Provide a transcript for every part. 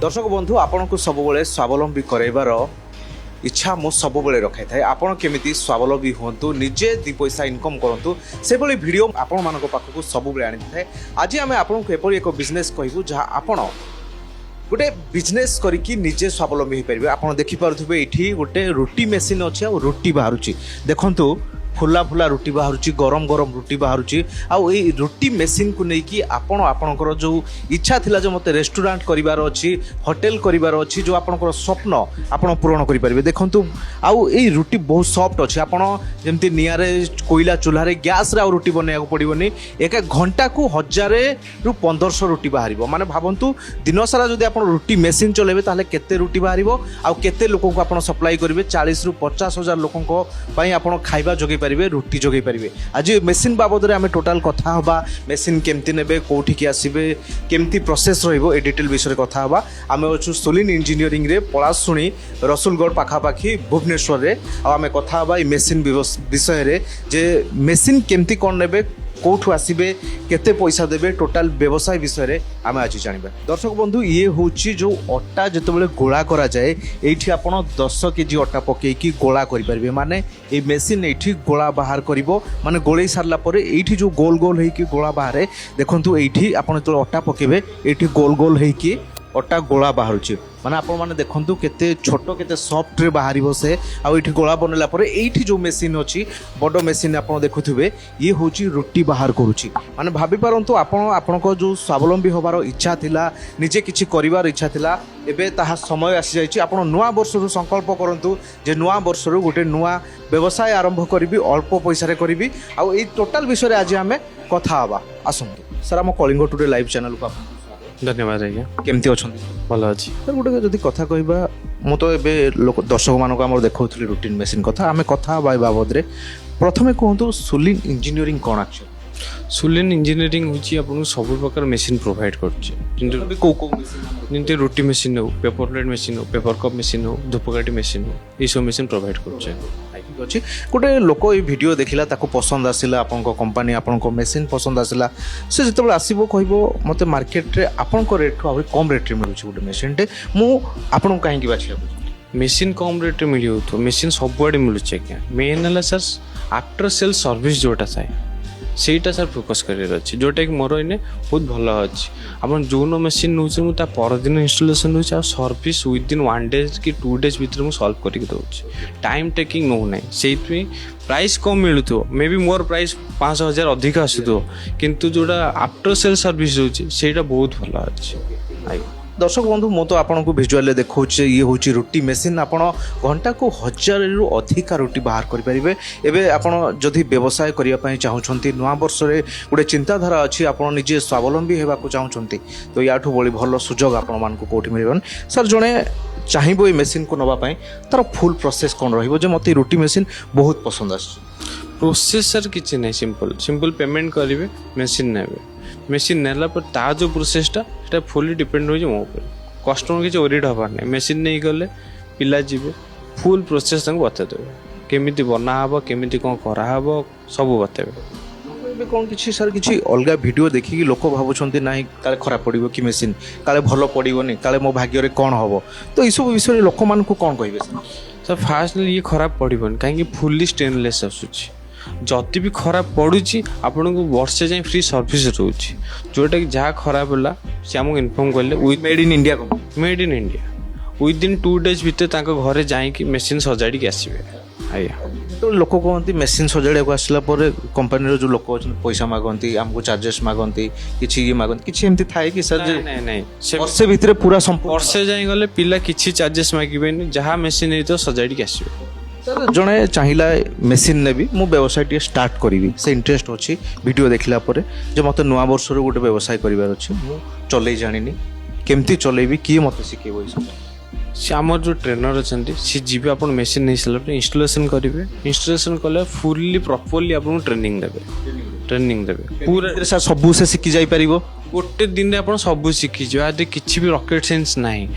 दर्शक बंधु आपण को सब स्वावलंबी कराइबार इच्छा मो सब रखाई थाए। आपण केमिति स्वावलंबी होंतु निजे दी पैसा इनकम करंतु से भली वीडियो आपण मानको पाखकु सब आनी थाए। आज आम आपण को एपरि एक बिजनेस कहबू जहाँ आपण गोटे बिजनेस करिकी निजे स्वावलंबी हो पारे। आप देखिपे ये गोटे रोटी मेसीन अच्छे आ रोटी बाहर देखु फुला फुला रोटी बाहर गरम गरम रोटी बाहर आउ ये रोटी मेसीन को लेकिन आपणकर जो इच्छा थिला जो मते रेस्टोरेंट करिवार अछि होटल करिवार अछि जो आपणकर स्वप्न आपण पूरण करि परिबे। देखंतु आउ ये रोटी बहुत सॉफ्ट अछि। आपण जेमति नियारे कोयला चूल्हा रे गैस रे आ रोटी बनेया पड़िबोनी। एक घंटा को 1000 रु 1500 रोटी बाहरिबो। माने भाबंतु दिन सारा जदि आपण रोटी मेसीन चलेबे ताले केते रोटी बाहरिबो आउ केते लोकन को आपण सप्लाई करिवे। 40 रु 50 हजार लोकन को पई आपण खाइबा जोगै पारिबे रोटी जोगै पारिबे। आज मेसीन बाबद रे आमे टोटल कथा हबा मेसीन केमति नेबे कोठी की आसीबे केमति प्रोसेस रहिबो ए डिटेल विषय कथा हबा। आमे अछु सोलिन इंजीनियरिंग रे पलासुनी रसुलगढ़ पाखापाखी भुवनेश्वर रे आमे कथा हबा ए मेसीन विषय रे जे मेसीन केमति कोन नेबे कौठू आसबे केते पैसा देबे टोटाल व्यवसाय विषय रे आमे आज जानिबा। दर्शक बंधु ये होची जो अटा जतबेले गोळा करा जाए एठी आपण 10 केजी अटा पकेकी गोळा करि परबे। माने ए मेसीन एठी गोळा बाहर करिवो। माने गोळै सारला परे एठी जो गोल गोल हेकी गोळा बाहरे देखंतु एठी आपण तो अटा पकेबे एठी गोल गोल हेकी अटा गोला बाहर माने आपण माने देखंतु केते छोटो केते सॉफ्ट रे बाहरी से आ एठी गोला बनला परे एठी जो मेसीन अछि बडो मेसीन आपण देखुथिबे ये होची रोटी बाहर करूची। माने भाबी पारंतु आपण को जो स्वावलंबी होबार इच्छा थिला निजे किछि करिवार इच्छा थिला एबे ताहा समय आसी जाइछि। आपण नुवा वर्ष रु संकल्प करंतु जे नुवा वर्ष रु गोटे नुवा व्यवसाय आरंभ करिवि अल्प पैसा रे करिवि। आ ए टोटल विषय रे आज हमें कथा हबा आसंतु। सर हम कलिंग टुडे लाइव चैनल को धन्यवाद आज्ञा। केमती अच्छा भल अच्छी सर गोटे जदि कथा कहबा मु तो एबे लोक दर्शक मानक आम देखौथली रूटीन मेसीन कथा आमे कथा बाबद रे प्रथमे कहंतु सोलिन इंजीनियरिंग कोन एक्चुअली शूलिन इंजीनियरिंग होची आपन सब प्रकार मशीन प्रोवाइड करछे। जिंतु को मशीन जिंतु रोटी मशीन हो पेपर प्लेट मशीन हो पेपर कप मशीन हो धूपकाठी मशीन हो ये सब मशीन प्रोवाइड करछे। अच्छी गोटे लोक ये वीडियो देखला ताको पसंद आसिला आपन को कंपनी आपन को मशीन पसंद आसिला से जतबे आसीबो कहबो मते मार्केट रे आपन को रेट आहुरी कम रेट रे मिलुची गोटे मशीन टे मु आपन को काहे की बाछिया मशीन कम रेट रे मिलियो तो मशीन सब आडे मिलुचे क्या मेन हला सर आफ्टर सेल सर्विस जोटा थाए ସେଇଟା ସାର୍ ଫୋକସ୍ କରିବାର ଅଛି ଯେଉଁଟାକି ମୋର ଏଇନେ ବହୁତ ଭଲ ଅଛି। ଆପଣ ଯେଉଁ ମେସିନ୍ ନେଉଛି ମୁଁ ତା ପରଦିନ ଇନଷ୍ଟଲେସନ୍ ନେଉଛି ଆଉ ସର୍ଭିସ୍ ୱିଦିନ୍ 1 ଡେ କି 2 ଡେଜ୍ ଭିତରେ ମୁଁ ସଲ୍ଭ କରିକି ଦେଉଛି। ଟାଇମ୍ ଟେକିଂ ନେଉନାହିଁ ସେଇଥିପାଇଁ ପ୍ରାଇସ୍ କମ୍ ମିଳୁଥିବ ମେ ବି ମୋର ପ୍ରାଇସ୍ 5,000 ଅଧିକ ଆସୁଥିବ କିନ୍ତୁ ଯେଉଁଟା ଆଫ୍ଟର ସେଲ୍ ସର୍ଭିସ୍ ହେଉଛି ସେଇଟା बहुत ଭଲ ଅଛି। दर्शक बंधु मु तो आपन को विजुअल देखौचे ये होची रोटी मेसीन आपण घंटा को 1000 रु अधिक रोटी बाहर करि परिबे। एबे आपण जदि व्यवसाय करिया पई चाहुछंती नुवा वर्ष रे गोटे चिंताधारा अछि आपण निजे स्वावलंबी हेबा को चाहुछंती तो याठू बळी भलो सुजोग आपण मान को कोठी मिलबन। सर जणे चाहिबो ए मेसीन को नबा पई तार फुल प्रोसेस कोन रहिबो जे मते रोटी मेसीन बहुत पसंद आछि। प्रोसेस सर किछि नै सिंपल पेमेंट करिवे मेसीन नेबे मेसीन नेला पर ता जो प्रोसेसटा सेटा फुली डिपेंड हो मो ऊपर कस्टमर किसी ओरिड हबार नहीं मेसीन नहीं गले पिला जीवे फुल प्रोसेस बता देवे केमिति बना हबो केमिति कोन करा हबो सब बतेबे। कौन किसी सर किसी अलग वीडियो देखिकी लोक भावुंट ना काले खराब पड़ो कि मेसीन काले भल पड़ोनी काले मो भाग्य कौन हम तो ये सब विषय लोक मान कौन कहे सर फास्ट ये खराब पड़ोनी कहीं फुली स्टेनलेस आसूची जति भी खराब पड़ुची आपन को वर्षे जाए फ्री सर्विस रोची जोटा कि जहाँ खराब है सी आमको इनफॉर्म कले made in India within 2 days भितर घरे जाइए मेसीन सजाड़ी आसबे। आज्ञा तो लोक कहते मेसीन सजाड़ा को आसला कंपनी जो लोक पैसा मागती आमको चार्जेस मागती किसी ये मागती किसी एमती थाए कि सर नहीं वर्षे भितर पूरा वर्षे जाए गले पिला किसी चार्जेस मागे जहाँ मेसीन नहीं तो सजाड़ी आसबे। सर जड़े चाहिला मेसीन ने भी मु व्यवसाय टी स्टार्ट करी से इंटरेस्ट अच्छी वीडियो देखला परे जे मते नुआ वर्ष रो गोटे व्यवसाय करिवार अछि मु चलै जानिनी केमती चलैबी किए मते सिखेबो से आमर जो ट्रेनर अच्छा सी जी आपन मेसीन नहीं सारा इंस्टॉलेशन करेंगे इंस्टॉलेशन कले फुल्ली प्रॉपर्ली आपन ट्रेनिंग देवे पूरा सब से शिखी जाई परिबो गोटे दिन आप सब शिखीज आदि किसी भी रॉकेट साइंस ना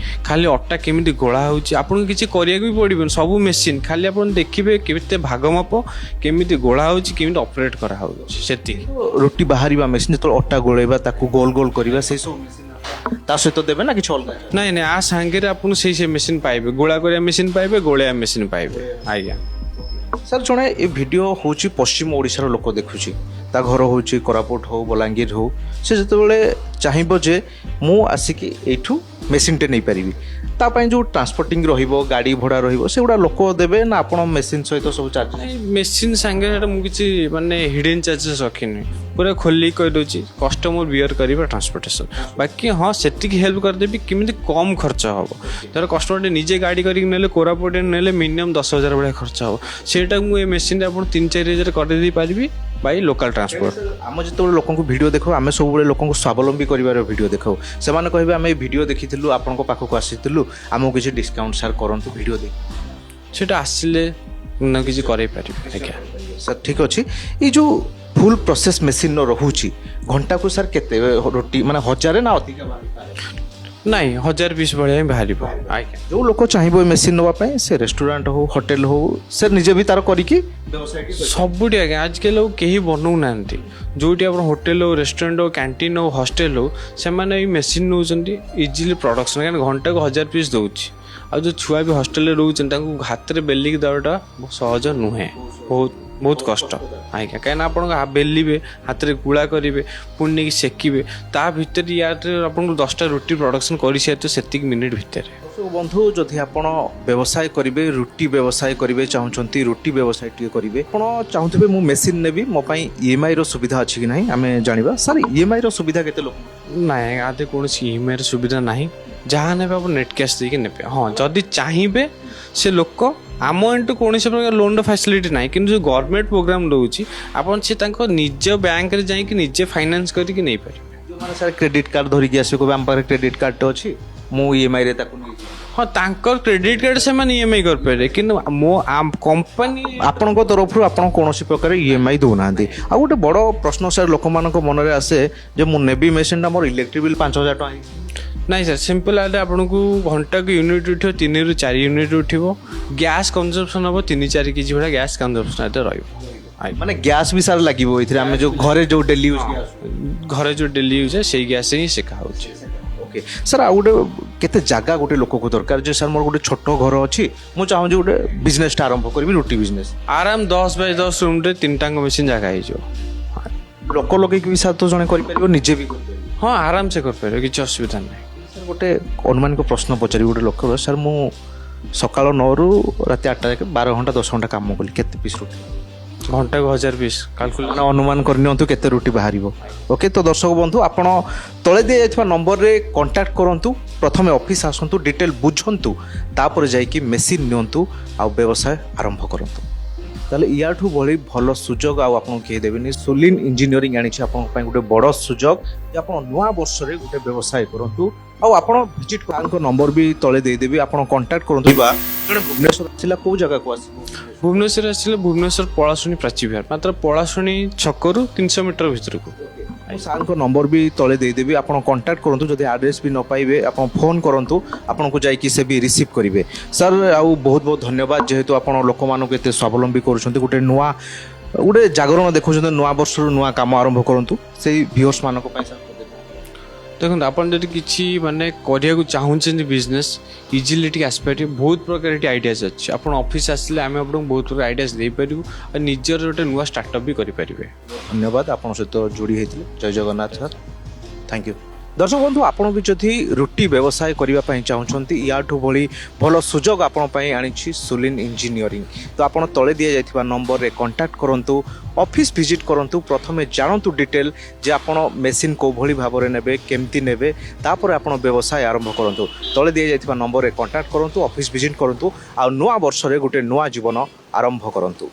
खाली अटा केमी गोला होपन किसी भी पड़े सब मेसीन खाली आप देखिए केते भाग माप केमी गोला होमी ऑपरेट करा से रोटी बाहर मेसीन जो अटा गोलेबा गोल गोल करवा से सब ତା ସହିତ ଦେବେ ନା କିଛି ଅଲଗା? ନାଇଁ ନାଇଁ ଆ ସାଙ୍ଗରେ ଆପଣ ସେଇ ମେସିନ୍ ପାଇବେ, ଗୋଳା କରିବା ମେସିନ୍ ପାଇବେ, ଗୋଳେଇବା ମେସିନ୍ ପାଇବେ। ଆଜ୍ଞା ସାର୍ ଜଣେ ଏ ଭିଡ଼ିଓ ହେଉଛି ପଶ୍ଚିମ ଓଡ଼ିଶାର ଲୋକ ଦେଖୁଛି, ତା ଘର ହେଉଛି କୋରାପୁଟ ହଉ ବଲାଙ୍ଗୀର ହଉ, ସେ ଯେତେବେଳେ ଚାହିଁବ ଯେ ମୁଁ ଆସିକି ଏଇଠୁ ମେସିନ୍ଟେ ନେଇପାରିବି, ତା ପାଇଁ ଯେଉଁ ଟ୍ରାନ୍ସପୋର୍ଟିଂ ରହିବ ଗାଡ଼ି ଭଡ଼ା ରହିବ ସେଗୁଡ଼ା ଲୋକ ଦେବେ ନା ଆପଣ ମେସିନ୍ ସହିତ ସବୁ ଚାର୍ଜ? ମେସିନ୍ ସାଙ୍ଗରେ ମୁଁ କିଛି ମାନେ ହିଡେନ୍ ଚାର୍ଜେସ୍ ରଖିନି, ପୁରା ଖୋଲିକି କହିଦେଉଛି କଷ୍ଟମର ବିୟର କରିବା ଟ୍ରାନ୍ସପୋର୍ଟେସନ୍। ବାକି ହଁ ସେତିକି ହେଲ୍ପ କରିଦେବି କେମିତି କମ୍ ଖର୍ଚ୍ଚ ହେବ। ଧର କଷ୍ଟମରଟେ ନିଜେ ଗାଡ଼ି କରିକି ନେଲେ କୋରାପୁଟ ନେଲେ ମିନିମମ୍ 10,000 ଭଳିଆ ଖର୍ଚ୍ଚ ହେବ, ସେଇଟା ମୁଁ ଏ ମେସିନ୍ରେ ଆପଣ 3-4 ହଜାର କରିଦେଇ ପାରିବି ବାଇ ଲୋକାଲ୍ ଟ୍ରାନ୍ସପୋର୍ଟ। ଆମେ ଯେତେବେଳେ ଲୋକଙ୍କୁ ଭିଡ଼ିଓ ଦେଖାଉ ଆମେ ସବୁବେଳେ ଲୋକଙ୍କୁ ସ୍ୱାବଲମ୍ବୀ କରିବାର ଭିଡ଼ିଓ ଦେଖାଉ, ସେମାନେ କହିବେ ଆମେ ଏ ଭିଡ଼ିଓ ଦେଖିଥିଲୁ ଆପଣଙ୍କ ପାଖକୁ ଆସିଥିଲୁ ଆମକୁ କିଛି ଡିସକାଉଣ୍ଟ ସାର୍ କରନ୍ତୁ ଭିଡ଼ିଓ ଦେଖି। ସେଇଟା ଆସିଲେ ନା କିଛି କରେଇ ପାରିବେ। ଆଜ୍ଞା ସାର୍ ଠିକ୍ ଅଛି। ଏଇ ଯେଉଁ ଫୁଲ୍ ପ୍ରୋସେସ୍ ମେସିନ୍ର ରହୁଛି ଘଣ୍ଟାକୁ ସାର୍ କେତେ ରୋଟି ମାନେ 1000 ନା ଅଧିକା? ନାଇଁ 1000 ପିସ୍ ଭଳିଆ ହିଁ ବାହାରିବ। ଆଜ୍ଞା ଯେଉଁ ଲୋକ ଚାହିଁବ ଏ ମେସିନ୍ ନେବା ପାଇଁ ସେ ରେଷ୍ଟୁରାଣ୍ଟ ହଉ ହୋଟେଲ ହଉ ସେ ନିଜେ ବି ତାର କରିକି ସବୁଠି ଆଜ୍ଞା ଆଜିକାଲି ଆଉ କେହି ବନଉନାହାନ୍ତି। ଯେଉଁଠି ଆପଣ ହୋଟେଲ ହଉ ରେଷ୍ଟୁରାଣ୍ଟ ହଉ କ୍ୟାଣ୍ଟିନ୍ ହଉ ହଷ୍ଟେଲ ହଉ ସେମାନେ ଏଇ ମେସିନ୍ ନେଉଛନ୍ତି ଇଜିଲି ପ୍ରଡକ୍ସନ୍, କାହିଁକିନା ଘଣ୍ଟାକୁ 1000 ପିସ୍ ଦେଉଛି। ଆଉ ଯେଉଁ ଛୁଆ ବି ହଷ୍ଟେଲରେ ରହୁଛନ୍ତି ତାଙ୍କୁ ହାତରେ ବେଲିକି ଦେବାଟା ସହଜ ନୁହେଁ, ବହୁତ କଷ୍ଟ। ଆଜ୍ଞା କାହିଁକିନା ଆପଣଙ୍କ ବେଲିବେ ହାତରେ ଗୁଳା କରିବେ ପୁଣି ନେଇକି ସେକିବେ, ତା ଭିତରେ ୟାରେ ଆପଣଙ୍କୁ 10ଟା ରୁଟି ପ୍ରଡକ୍ସନ୍ କରିସାରିଥିବେ ସେତିକି ମିନିଟ୍ ଭିତରେ। ବନ୍ଧୁ ଯଦି ଆପଣ ବ୍ୟବସାୟ କରିବେ ରୁଟି ବ୍ୟବସାୟ କରିବେ ଚାହୁଁଛନ୍ତି ରୁଟି ବ୍ୟବସାୟ ଟିକେ କରିବେ, ଆପଣ ଚାହୁଁଥିବେ ମୁଁ ମେସିନ୍ ନେବି ମୋ ପାଇଁ EMI ର ସୁବିଧା ଅଛି କି ନାହିଁ ଆମେ ଜାଣିବା। ସାର୍ EMI ର ସୁବିଧା କେତେ ଲୋକ? ନାଇଁ ଆଦେ କୌଣସି EMI ର ସୁବିଧା ନାହିଁ, ଯାହା ନେବେ ଆପଣ ନେଟ୍ କ୍ୟାସ୍ ଦେଇକି ନେବେ। ହଁ ଯଦି ଚାହିଁବେ ସେ ଲୋକ ଆମ ଏଠୁ କୌଣସି ପ୍ରକାର ଲୋନ୍ର ଫ୍ୟାସିଲିଟି ନାହିଁ, କିନ୍ତୁ ଯେଉଁ ଗଭର୍ଣ୍ଣମେଣ୍ଟ ପ୍ରୋଗ୍ରାମ୍ ଦେଉଛି ଆପଣ ସେ ତାଙ୍କ ନିଜ ବ୍ୟାଙ୍କରେ ଯାଇକି ନିଜେ ଫାଇନାନ୍ସ କରିକି ନେଇପାରିବେ। ଯେଉଁମାନେ ସାର୍ କ୍ରେଡ଼ିଟ୍ କାର୍ଡ଼ ଧରିକି ଆସିବେ କହିବେ ଆମ ପାଖରେ କ୍ରେଡ଼ିଟ୍ କାର୍ଡ଼ଟେ ଅଛି ମୁଁ EMI ରେ ତାକୁ ନେଇଯିବି। ହଁ ତାଙ୍କର କ୍ରେଡ଼ିଟ୍ କାର୍ଡ଼ ସେମାନେ EMI କରିପାରିବେ, କିନ୍ତୁ ମୋ କମ୍ପାନୀ ଆପଣଙ୍କ ତରଫରୁ ଆପଣ କୌଣସି ପ୍ରକାର EMI ଦେଉନାହାନ୍ତି। ଆଉ ଗୋଟେ ବଡ଼ ପ୍ରଶ୍ନ ସାର୍ ଲୋକମାନଙ୍କ ମନରେ ଆସେ ଯେ ମୁଁ ନେବି ମେସିନ୍ଟା ମୋର ଇଲେକ୍ଟ୍ରିକ୍ ବିଲ୍ 5,000 ଟଙ୍କା ହେଇଛି। ନାଇଁ ସାର୍ ସିମ୍ପଲ୍ ଆଲେ ଆପଣଙ୍କୁ ଘଣ୍ଟାକୁ ୟୁନିଟ୍ ଉଠିବ 3ରୁ 4 ୟୁନିଟ୍ ଉଠିବ, ଗ୍ୟାସ୍ କନଜମ୍ପସନ୍ ହେବ 3-4 କେଜି ଭଳିଆ ଗ୍ୟାସ୍ କନଜମ୍ପସନ୍ ଏତେ ରହିବ। ମାନେ ଗ୍ୟାସ୍ ବି ସାର୍ ଲାଗିବ ଏଥିରେ, ଆମେ ଯେଉଁ ଘରେ ଯେଉଁ ଡେଲି ୟୁଜ୍ ସେଇ ଗ୍ୟାସ୍ ହିଁ ସେକା ହେଉଛି। ଓକେ ସାର୍ ଆଉ ଗୋଟେ କେତେ ଜାଗା ଗୋଟେ ଲୋକକୁ ଦରକାର ଯେ ସାର୍ ମୋର ଗୋଟେ ଛୋଟ ଘର ଅଛି ମୁଁ ଚାହୁଁଛି ଗୋଟେ ବିଜନେସଟା ଆରମ୍ଭ କରିବି ରୁଟି ବିଜନେସ୍, ଆରାମ 10x10 ରୁମ୍ରେ 3ଟାଙ୍କ ମେସିନ୍ ଜାଗା ହେଇଯିବ। ଲୋକ ଲଗେଇକି ବି ସାର୍ ତ ଜଣେ କରିପାରିବ ନିଜେ ବି କରିପାରିବ? ହଁ ଆରାମସେ କରିପାରିବ, କିଛି ଅସୁବିଧା ନାହିଁ। ସାର୍ ଗୋଟେ ଅନୁମାନିକ ପ୍ରଶ୍ନ ପଚାରିବି ଗୋଟେ ଲୋକ, ସାର୍ ମୁଁ ସକାଳ 9ରୁ ରାତି 8ଟା ଯାକେ 12 ଘଣ୍ଟା 10 ଘଣ୍ଟା କାମ କଲି କେତେ ପିସ୍ ରୁଟି? ଘଣ୍ଟାକୁ 1000 ପିସ୍ ମାନେ ଅନୁମାନ କରିନିଅନ୍ତୁ କେତେ ରୁଟି ବାହାରିବ। ଓକେ ତ ଦର୍ଶକ ବନ୍ଧୁ ଆପଣ ତଳେ ଦିଆଯାଇଥିବା ନମ୍ବରରେ କଣ୍ଟାକ୍ଟ କରନ୍ତୁ, ପ୍ରଥମେ ଅଫିସ୍ ଆସନ୍ତୁ ଡିଟେଲ୍ ବୁଝନ୍ତୁ, ତାପରେ ଯାଇକି ମେସିନ୍ ନିଅନ୍ତୁ ଆଉ ବ୍ୟବସାୟ ଆରମ୍ଭ କରନ୍ତୁ। ତାହେଲେ ୟାଠୁ ଭଳି ଭଲ ସୁଯୋଗ ଆଉ ଆପଣଙ୍କୁ କେହି ଦେବେନି। ସୁଲିନ୍ ଇଞ୍ଜିନିୟରିଂ ଆଣିଛି ଆପଣଙ୍କ ପାଇଁ ଗୋଟେ ବଡ଼ ସୁଯୋଗ ଯେ ଆପଣ ନୂଆ ବର୍ଷରେ ଗୋଟେ ବ୍ୟବସାୟ କରନ୍ତୁ। ଆଉ ଆପଣ ଭିଜିଟ୍ ତାଙ୍କ ନମ୍ବର ବି ତଳେ ଦେଇଦେବି, ଆପଣ କଣ୍ଟାକ୍ଟ କରନ୍ତୁ। ଜଣେ ଭୁବନେଶ୍ୱର ଆସିଲା କେଉଁ ଜାଗାକୁ ଆସିବ? ଭୁବନେଶ୍ୱର ଆସିଲେ ଭୁବନେଶ୍ୱର ପଳାଶୁଣି ପ୍ରାଚୀ ବିହାର, ମାତ୍ର ପଳାଶୁଣି ଛକରୁ 300 ମିଟର ଭିତରକୁ। ମୁଁ ସାର୍ଙ୍କ ନମ୍ବର ବି ତଳେ ଦେଇଦେବି, ଆପଣ କଣ୍ଟାକ୍ଟ କରନ୍ତୁ। ଯଦି ଆଡ୍ରେସ୍ ବି ନ ପାଇବେ ଆପଣ ଫୋନ୍ କରନ୍ତୁ, ଆପଣଙ୍କୁ ଯାଇକି ସେ ବି ରିସିଭ୍ କରିବେ। ସାର୍ ଆଉ ବହୁତ ବହୁତ ଧନ୍ୟବାଦ ଯେହେତୁ ଆପଣ ଲୋକମାନଙ୍କୁ ଏତେ ସ୍ୱାବଲମ୍ବୀ କରୁଛନ୍ତି, ଗୋଟେ ଜାଗରଣ ଦେଖାଉଛନ୍ତି ନୂଆ ବର୍ଷରୁ ନୂଆ କାମ ଆରମ୍ଭ କରନ୍ତୁ ସେଇ ଭିଉଅର୍ସମାନଙ୍କ ପାଇଁ। ସାର୍ ଦେଖନ୍ତୁ ଆପଣ ଯଦି କିଛି ମାନେ କରିବାକୁ ଚାହୁଁଛନ୍ତି ବିଜନେସ୍ ଇଜିଲି ଟିକେ ଆସିପାରିବେ, ବହୁତ ପ୍ରକାର ଏଠି ଆଇଡ଼ିଆସ୍ ଅଛି। ଆପଣ ଅଫିସ୍ ଆସିଲେ ଆମେ ଆପଣଙ୍କୁ ବହୁତ ପ୍ରକାର ଆଇଡ଼ିଆସ୍ ଦେଇପାରିବୁ ଆଉ ନିଜର ଗୋଟେ ନୂଆ ଷ୍ଟାର୍ଟଅପ୍ ବି କରିପାରିବେ। ଧନ୍ୟବାଦ ଆପଣଙ୍କ ସହିତ ଯୋଡ଼ି ହେଇଥିଲେ। ଜୟ ଜଗନ୍ନାଥ ସାର୍, ଥ୍ୟାଙ୍କ ୟୁ। ଦର୍ଶକ ବନ୍ଧୁ ଆପଣ ବି ଯଦି ରୁଟି ବ୍ୟବସାୟ କରିବା ପାଇଁ ଚାହୁଁଛନ୍ତି ୟାଠୁ ଭଳି ଭଲ ସୁଯୋଗ ଆପଣ ପାଇଁ ଆଣିଛି ସୁଲିନ୍ ଇଞ୍ଜିନିୟରିଂ। ତ ଆପଣ ତଳେ ଦିଆଯାଇଥିବା ନମ୍ବରରେ କଣ୍ଟାକ୍ଟ କରନ୍ତୁ, ଅଫିସ୍ ଭିଜିଟ୍ କରନ୍ତୁ, ପ୍ରଥମେ ଜାଣନ୍ତୁ ଡିଟେଲ୍ ଯେ ଆପଣ ମେସିନ୍ କେଉଁଭଳି ଭାବରେ ନେବେ କେମିତି ନେବେ, ତାପରେ ଆପଣ ବ୍ୟବସାୟ ଆରମ୍ଭ କରନ୍ତୁ। ତଳେ ଦିଆଯାଇଥିବା ନମ୍ବରରେ କଣ୍ଟାକ୍ଟ କରନ୍ତୁ, ଅଫିସ୍ ଭିଜିଟ୍ କରନ୍ତୁ ଆଉ ନୂଆ ବର୍ଷରେ ଗୋଟେ ନୂଆ ଜୀବନ ଆରମ୍ଭ କରନ୍ତୁ।